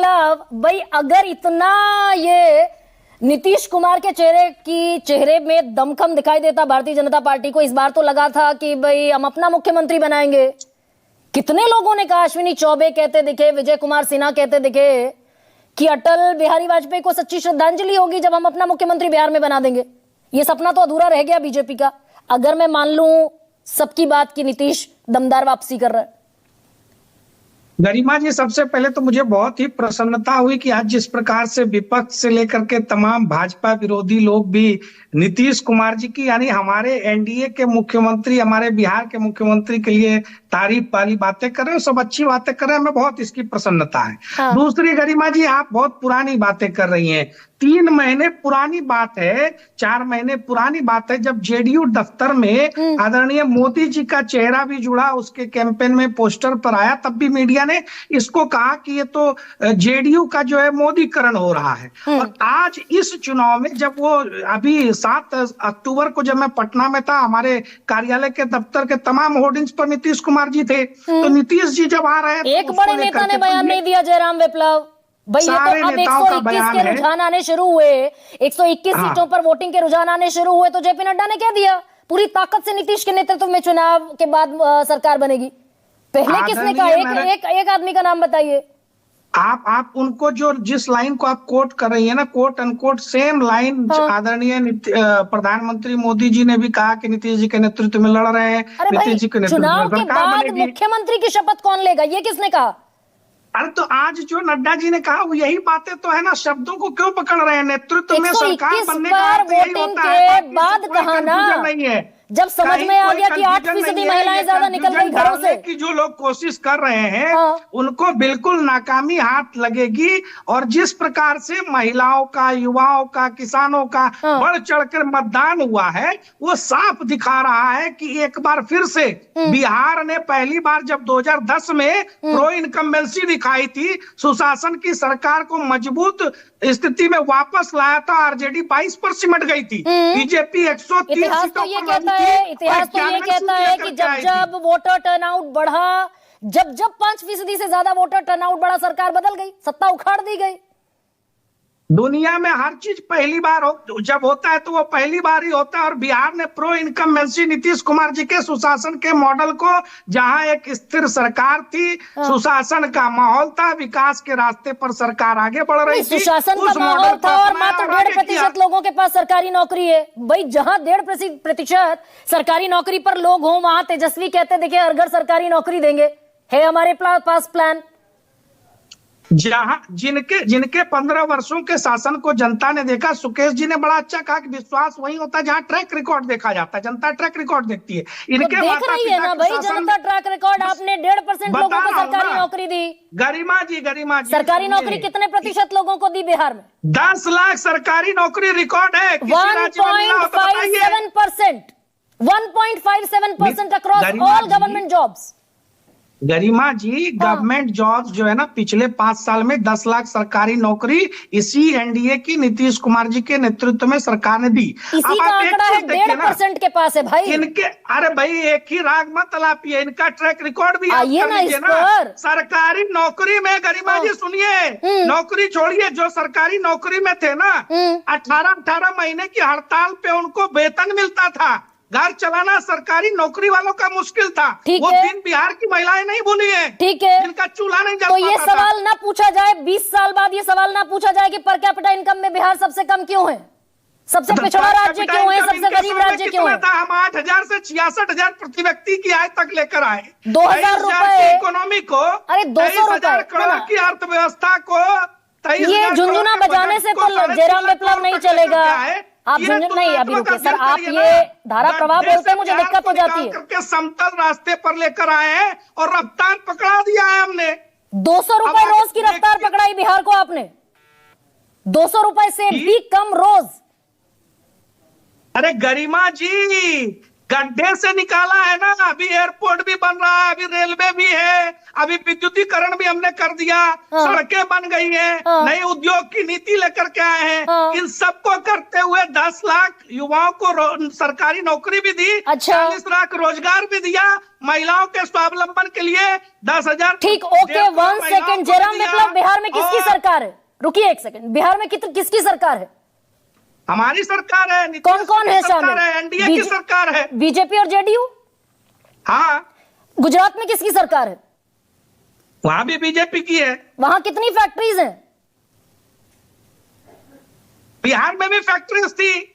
विप्लव भाई, अगर इतना ये नीतीश कुमार के चेहरे में दमखम दिखाई देता भारतीय जनता पार्टी को, इस बार तो लगा था कि भाई हम अपना मुख्यमंत्री बनाएंगे। कितने लोगों ने कहा, अश्विनी चौबे कहते दिखे, विजय कुमार सिन्हा कहते दिखे कि अटल बिहारी वाजपेयी को सच्ची श्रद्धांजलि होगी जब हम अपना मुख्यमंत्री बिहार में बना देंगे। ये सपना तो अधूरा रह गया बीजेपी का। अगर मैं मान लूं सबकी बात की नीतीश दमदार वापसी कर रहा है। गरिमा जी, सबसे पहले तो मुझे बहुत ही प्रसन्नता हुई कि आज जिस प्रकार से विपक्ष से लेकर के तमाम भाजपा विरोधी लोग भी नीतीश कुमार जी की, यानी हमारे एनडीए के मुख्यमंत्री, हमारे बिहार के मुख्यमंत्री के लिए तारीफ वाली बातें कर रहे हैं, सब अच्छी बातें कर रहे हैं। हमें बहुत इसकी प्रसन्नता है। हाँ। दूसरी गरिमा जी, आप बहुत पुरानी बातें कर रही हैं। 3 महीने पुरानी बात है, 4 महीने पुरानी बात है, जब जेडीयू दफ्तर में आदरणीय मोदी जी का चेहरा भी जुड़ा, उसके कैंपेन में पोस्टर पर आया, तब भी मीडिया ने इसको कहा कि ये तो जेडीयू का जो है मोदीकरण हो रहा है। और आज इस चुनाव में जब वो अभी 7 अक्टूबर को जब मैं पटना में था, हमारे कार्यालय के दफ्तर के तमाम होर्डिंग्स पर नीतीश कुमार जी थे, तो नीतीश जी जब आ रहे हैं, एक बड़े नेता ने बयान नहीं दिया, जयराम विप्लव भाई। ये तो अब 121 के रुझान आने शुरू हुए, 121 सीटों पर वोटिंग के रुझान आने शुरू हुए, तो जेपी नड्डा ने कह दिया पूरी ताकत से नीतीश के नेतृत्व में चुनाव के बाद सरकार बनेगी। पहले किसने कहा? एक आदमी का नाम बताइए। आप उनको जो जिस लाइन को आप कोट कर रही है ना, कोट अनकोट सेम लाइन आदरणीय प्रधानमंत्री मोदी जी ने भी कहा कि नीतीश जी के नेतृत्व में लड़ रहे हैं। नीतीश जी के नेतृत्व में चुनाव के बाद मुख्यमंत्री की शपथ कौन लेगा, ये किसने कहा? अरे तो आज जो नड्डा जी ने कहा वो यही बातें तो है ना, शब्दों को क्यों पकड़ रहे हैं? नेतृत्व में सरकार बनने का अर्थ यही होता है। बाद कहा ना, नहीं है जब समझ में आ गया कि 8% महिलाएं ज्यादा निकल गई घरों से, कि जो लोग कोशिश कर रहे हैं उनको बिल्कुल नाकामी हाथ लगेगी। और जिस प्रकार से महिलाओं का, युवाओं का, किसानों का बढ़ चढ़कर मतदान हुआ है, वो साफ दिखा रहा है कि एक बार फिर से बिहार ने पहली बार जब 2010 में प्रो इनकम्बेंसी दिखाई थी, सुशासन की सरकार को मजबूत स्थिति में वापस लाया था, आरजेडी 22 पर सिमट गई थी, बीजेपी 130 सीटों पर। इतिहास तो ये कहता है कि जब जब वोटर टर्नआउट बढ़ा, जब 5% से ज्यादा वोटर टर्नआउट बढ़ा, सरकार बदल गई, सत्ता उखाड़ दी गई। दुनिया में हर चीज पहली बार जब होता है तो वो पहली बार ही होता है। और बिहार ने प्रो इनकम्बेंसी नीतीश कुमार जी के सुशासन के मॉडल को, जहां एक स्थिर सरकार थी, सुशासन का माहौल था, विकास के रास्ते पर सरकार आगे बढ़ रही थी, सुशासन का माहौल था और मात्र 1.5% लोगों के पास सरकारी नौकरी है। भाई जहां 1.5% सरकारी नौकरी पर लोग हों, वहां तेजस्वी कहते देखिए हर घर सरकारी नौकरी देंगे, है हमारे पास प्लान। जहां जिनके 15 वर्षों के शासन को जनता ने देखा, सुकेश जी ने बड़ा अच्छा कहा कि विश्वास वही होता है जहां ट्रैक रिकॉर्ड देखा जाता है। जनता ट्रैक रिकॉर्ड देखती है। इनके देख रही है ना भाई जनता ट्रैक रिकॉर्ड। आपने 1.5% लोगों को सरकारी नौकरी दी। गरिमा जी सरकारी नौकरी कितने प्रतिशत लोगों को दी बिहार में? 10 लाख सरकारी नौकरी रिकॉर्ड है। 1.57% अक्रॉस ऑल गवर्नमेंट जॉब्स। गरिमा जी, गवर्नमेंट जॉब्स जो है ना, पिछले 5 साल में 10 लाख सरकारी नौकरी इसी एनडीए की नीतीश कुमार जी के नेतृत्व में सरकार ने दी। इसी का आंकड़ा है 1.5% के पास है भाई। इनके, अरे भाई एक ही राग मत अलापिए, इनका ट्रैक रिकॉर्ड भी आइए ना इस पर। सरकारी नौकरी में गरिमा जी सुनिए, नौकरी छोड़िए, जो सरकारी नौकरी में थे ना, 18 महीने की हड़ताल पे उनको वेतन मिलता था। घर चलाना सरकारी नौकरी वालों का मुश्किल था। वो दिन बिहार की महिलाएं नहीं भूली है। ठीक है, इनका चूल्हा नहीं जलता तो ये सवाल ना पूछा जाए 20 साल बाद, ये सवाल ना पूछा जाए कि पर कैपिटा इनकम में बिहार सबसे कम क्यों है, सबसे पिछड़ा राज्य क्यों है, सबसे गरीब राज्य क्यों है? हम 8,000 से 66,000 प्रति व्यक्ति की आय तक लेकर आए। 2,000 रुपए इकोनॉमी को, अरे 200 करोड़ की अर्थव्यवस्था को, ये झुंझुना बजाने से तो जयराम विप्लव नहीं चलेगा। आप नहीं, अभी रुके सर, आप ये धारा प्रवाह बोलते मुझे दिक्कत हो जाती है। करके समतल रास्ते पर लेकर आए हैं और रफ्तार पकड़ा दिया है हमने। 200 रुपए रोज की रफ्तार पकड़ाई बिहार को आपने, 200 रुपए से भी कम रोज। अरे गरिमा जी, गड्ढे से निकाला है ना। अभी एयरपोर्ट भी बन रहा है, अभी रेलवे भी है, अभी विद्युतीकरण भी हमने कर दिया, सड़कें बन गई हैं, नई उद्योग की नीति लेकर के आए हैं। इन सबको करते हुए 10 लाख युवाओं को सरकारी नौकरी भी दी, 40 लाख रोजगार भी दिया, महिलाओं के स्वावलंबन के लिए 10,000। ठीक, ओके, 1 सेकंड। जयराम विप्लव, बिहार में किसकी सरकार है? रुकिए 1 सेकंड, बिहार में किसकी सरकार है? हमारी सरकार है। कौन कौन है शामिल? एनडीए की सरकार है, बीजेपी और जेडीयू। हाँ। गुजरात में किसकी सरकार है? वहां भी बीजेपी की है। वहां कितनी फैक्ट्रीज हैं? बिहार में भी फैक्ट्रीज थी।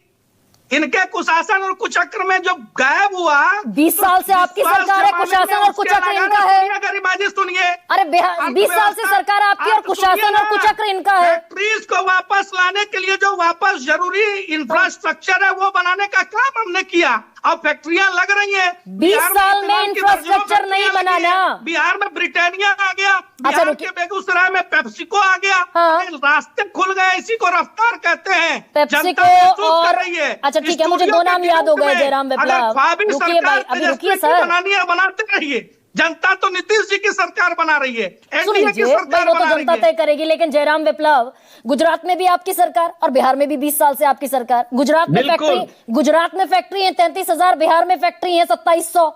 इनके कुशासन और कुचक्र में जो गायब हुआ। 20 साल से आपकी सरकार है, कुशासन और कुचक्र इनका है। गरिमाजी सुनिए। अरे 20 साल से सरकार आपकी और कुशासन और कुचक्र इनका है। फैक्ट्रीज को वापस लाने के लिए जो वापस जरूरी इंफ्रास्ट्रक्चर है वो बनाने का काम हमने किया। अब फैक्ट्रियां लग रही हैं। 20 साल में इंफ्रास्ट्रक्चर नहीं बनाना। बिहार में ब्रिटानिया आ गया, अच्छा, बिहार के बेगूसराय में पेप्सिको आ गया। रास्ते खुल गए, इसी को रफ्तार कहते हैं। पेप्सिको और रही है। अच्छा ठीक है, मुझे 2 नाम याद हो गए जयराम विप्लव। रुकिए भाई, अभी रुकिए सर। बनानी है, बनाते रहिए। जनता तो नीतीश जी की सरकार बना रही है, सुन लीजिए भाई, वो तो जनता तय करेगी। लेकिन जयराम विप्लव, गुजरात में भी आपकी सरकार और बिहार में भी 20 साल से आपकी सरकार। गुजरात में फैक्ट्री है 33,000, बिहार में फैक्ट्री है 2700,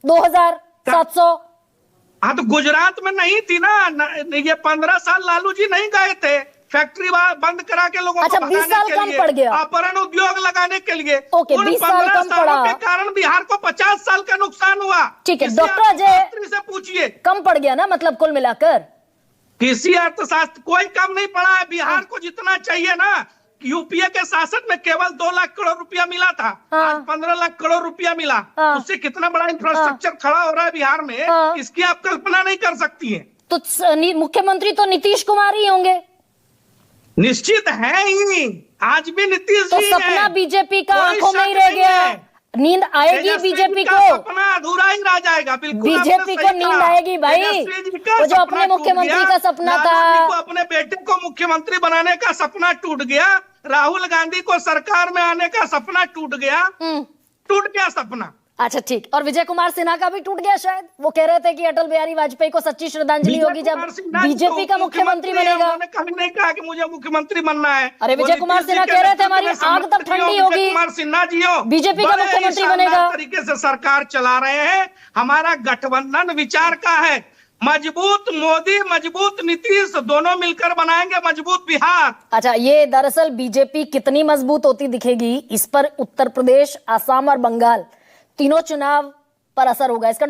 2,700। हाँ, तो गुजरात में नहीं थी ना ये 15 साल लालू जी नहीं गए थे फैक्ट्री बंद करा के लोगों को 20 साल कम पड़ गया, अपहरण उद्योग लगाने के लिए। ओके, 20 साल कम पड़ा के कारण बिहार को 50 साल का नुकसान हुआ। ठीक है, डॉक्टर अजय से पूछिए। कम पड़ गया ना, मतलब कुल मिलाकर किसी अर्थशास्त्र कोई कम नहीं पड़ा है। बिहार को जितना चाहिए ना, यूपीए के शासन में केवल 2 लाख करोड़ रुपया मिला था, आज 15 लाख करोड़ रुपया मिला। उससे कितना बड़ा इंफ्रास्ट्रक्चर खड़ा हो रहा है बिहार में, इसकी आप कल्पना नहीं कर सकती है। तो मुख्यमंत्री तो नीतीश कुमार ही होंगे। निश्चित है ही, आज भी नीतीश तो जी सपना बीजेपी का आंखों में ही रह गया। नींद आएगी बीजेपी को, सपना अधूरा ही रह जाएगा। बिल्कुल बीजेपी को नींद आएगी भाई। वो जो अपने मुख्यमंत्री का सपना था, अपने बेटे को मुख्यमंत्री बनाने का सपना टूट गया। राहुल गांधी को सरकार में आने का सपना टूट गया, टूट गया सपना। अच्छा ठीक, और विजय कुमार सिन्हा का भी टूट गया शायद। वो कह रहे थे कि अटल बिहारी वाजपेयी को सच्ची श्रद्धांजलि होगी जब बीजेपी का मुख्यमंत्री बनेगा। उन्होंने कभी नहीं कहा कि मुझे मुख्यमंत्री बनना है। अरे विजय कुमार सिन्हा कह रहे थे हमारी आग तब ठंडी होगी, कुमार सिन्हा जी हो, बीजेपी का मुख्यमंत्री बनेगा। तरीके से सरकार चला रहे हैं। हमारा गठबंधन विचार का है, मजबूत मोदी, मजबूत नीतीश, दोनों मिलकर बनाएंगे मजबूत बिहार। अच्छा, ये दरअसल बीजेपी कितनी मजबूत होती दिखेगी, इस पर उत्तर प्रदेश, आसाम और बंगाल तीनों चुनाव पर असर होगा। इसका